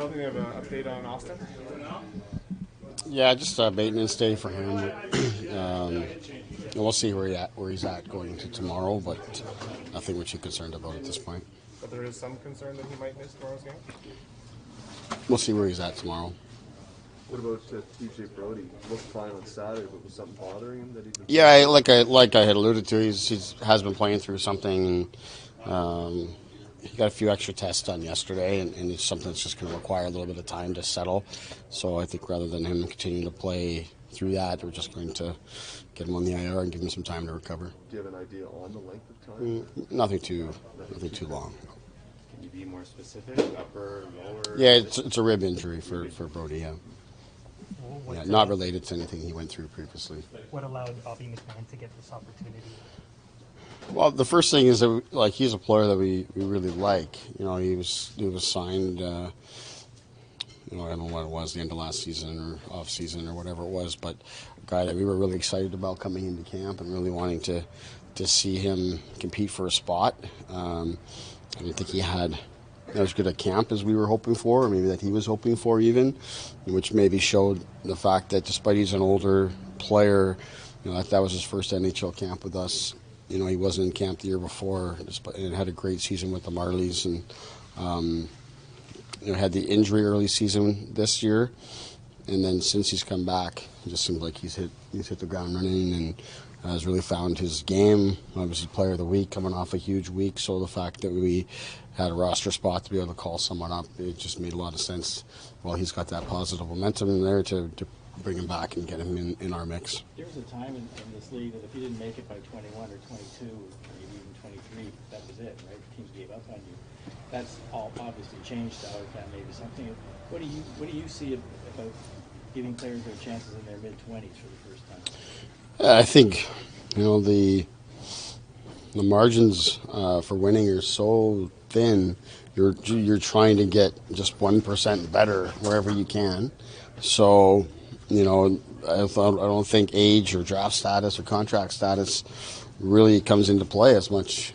Sheldon, you have an update on Austin? Yeah, just a maintenance day for him. We'll see where he's at going into tomorrow, but nothing we're too concerned about at this point. But there is some concern that he might miss tomorrow's game? We'll see where he's at tomorrow. What about TJ Brody? Looked fine on Saturday, but was something bothering him that he? Yeah, like I had alluded to, he has been playing through something. He got a few extra tests done yesterday, and it's something that's just going to require a little bit of time to settle. So I think rather than him continuing to play through that, we're just going to get him on the IR and give him some time to recover. Do you have an idea on the length of time? Nothing too long. Can you be more specific? Upper, lower? Yeah, it's a rib injury for Brody. Yeah. Yeah, not related to anything he went through previously. What allowed Bobby McMahon to get this opportunity? Well, the first thing is that he's a player that we really like. You know, he was signed. I don't know what it was, the end of last season or off season or whatever it was, but a guy that we were really excited about coming into camp and really wanting to see him compete for a spot. I didn't think he had as good a camp as we were hoping for, or maybe that he was hoping for even, which maybe showed the fact that despite he's an older player, that was his first NHL camp with us. He wasn't in camp the year before and had a great season with the Marlies, and had the injury early season this year, and then since he's come back, it just seems like he's hit the ground running and has really found his game. Obviously, player of the week, coming off a huge week, so the fact that we had a roster spot to be able to call someone up, it just made a lot of sense. Well, he's got that positive momentum there to bring him back and get him in our mix. There was a time in this league that if you didn't make it by 21 or 22 or maybe even 23, that was it, right? Teams gave up on you. That's all obviously changed. Maybe something. What do you see about giving players their chances in their mid-20s for the first time? I think the margins for winning are so thin. You're trying to get just 1% better wherever you can. So I don't think age or draft status or contract status really comes into play as much,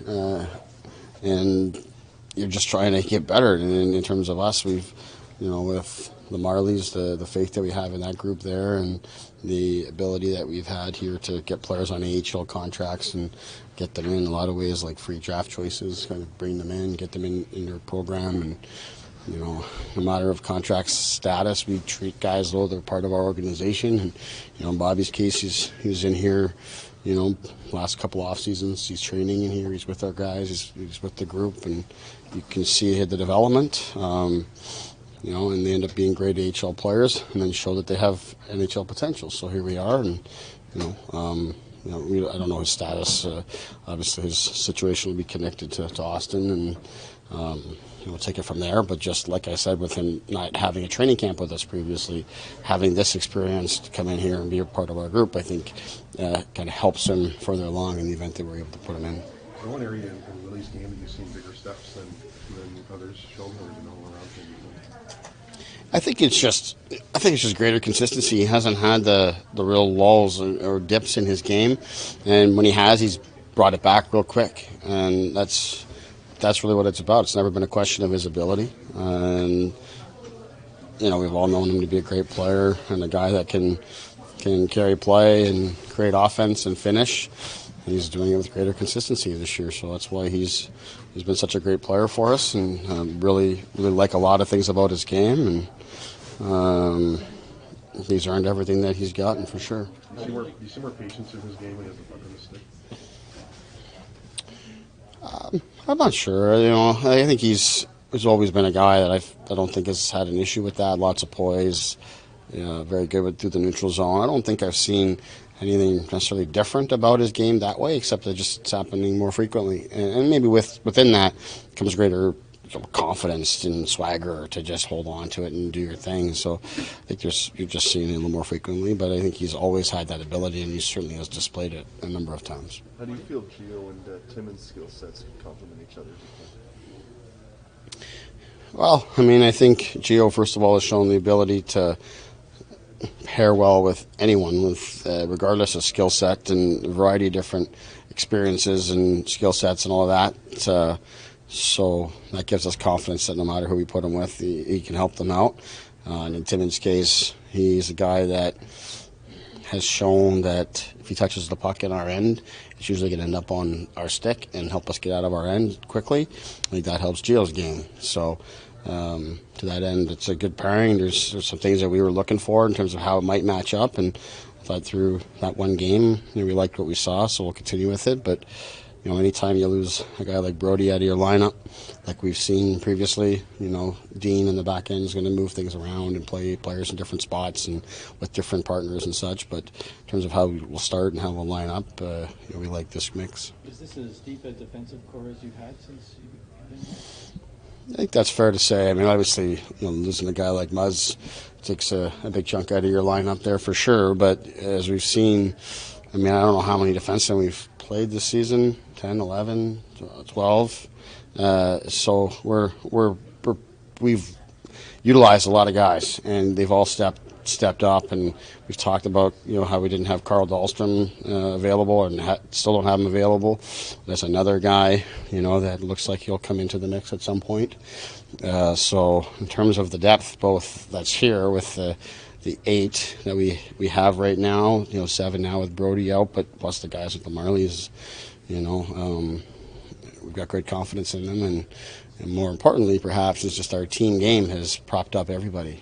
and you're just trying to get better. And in terms of us, we've, with the Marlies, the faith that we have in that group there, and the ability that we've had here to get players on AHL contracts and get them in a lot of ways, like free draft choices, kind of bring them in, get them in your program, and no matter of contract status, we treat guys as though they're part of our organization. And in Bobby's case, he was in here, last couple off seasons. He's training in here. He's with our guys. He's with the group, and you can see the development. And they end up being great AHL players, and then show that they have NHL potential. So here we are, and I don't know his status. Obviously, his situation will be connected to Austin, and we'll take it from there. But just like I said, with him not having a training camp with us previously, having this experience to come in here and be a part of our group, I think kind of helps him further along in the event that we're able to put him in. So one area in Willie's game that you've seen bigger steps than others, Sheldon, or all around him? I think it's just greater consistency. He hasn't had the real lulls or dips in his game, and when he has, he's brought it back real quick, and that's really what it's about. It's never been a question of his ability, and we've all known him to be a great player and a guy that can carry play and create offense and finish. He's doing it with greater consistency this year, so that's why he's been such a great player for us, and really like a lot of things about his game, and he's earned everything that he's gotten for sure. Do you see more patience in his game when he has the puck on the stick? I'm not sure. I think he's always been a guy that I don't think has had an issue with that. Lots of poise, very good through the neutral zone. I don't think I've seen anything necessarily different about his game that way, except that just it's happening more frequently. And maybe within that comes greater confidence and swagger to just hold on to it and do your thing. So I think you're just seeing it a little more frequently, but I think he's always had that ability, and he certainly has displayed it a number of times. How do you feel Gio and Timon's skill sets complement each other? Well, I think Gio, first of all, has shown the ability to pair well with anyone, with regardless of skill set and a variety of different experiences and skill sets and all of that. So that gives us confidence that no matter who we put him with, he can help them out. And in Timmins' case, he's a guy that has shown that if he touches the puck in our end, it's usually going to end up on our stick and help us get out of our end quickly. I think that helps Gio's game. So to that end, it's a good pairing. There's some things that we were looking for in terms of how it might match up, and I thought through that one game, we liked what we saw, so we'll continue with it. But anytime you lose a guy like Brody out of your lineup, like we've seen previously, Dean in the back end is going to move things around and play players in different spots and with different partners and such. But in terms of how we'll start and how we'll line up, we like this mix. Is this as deep a defensive core as you've had since you've been here? I think that's fair to say. I mean, obviously, losing a guy like Muzz takes a big chunk out of your lineup there for sure. But as we've seen, I don't know how many defensemen we've played this season, 10, 11, 12. So we've utilized a lot of guys, and they've all stepped up. And we've talked about how we didn't have Carl Dahlstrom available, and still don't have him available. There's another guy that looks like he'll come into the mix at some point. So in terms of the depth, both that's here with the 8 that we have right now, 7 now with Brody out, but plus the guys with the Marlies, we've got great confidence in them, and more importantly, perhaps, is just our team game has propped up everybody.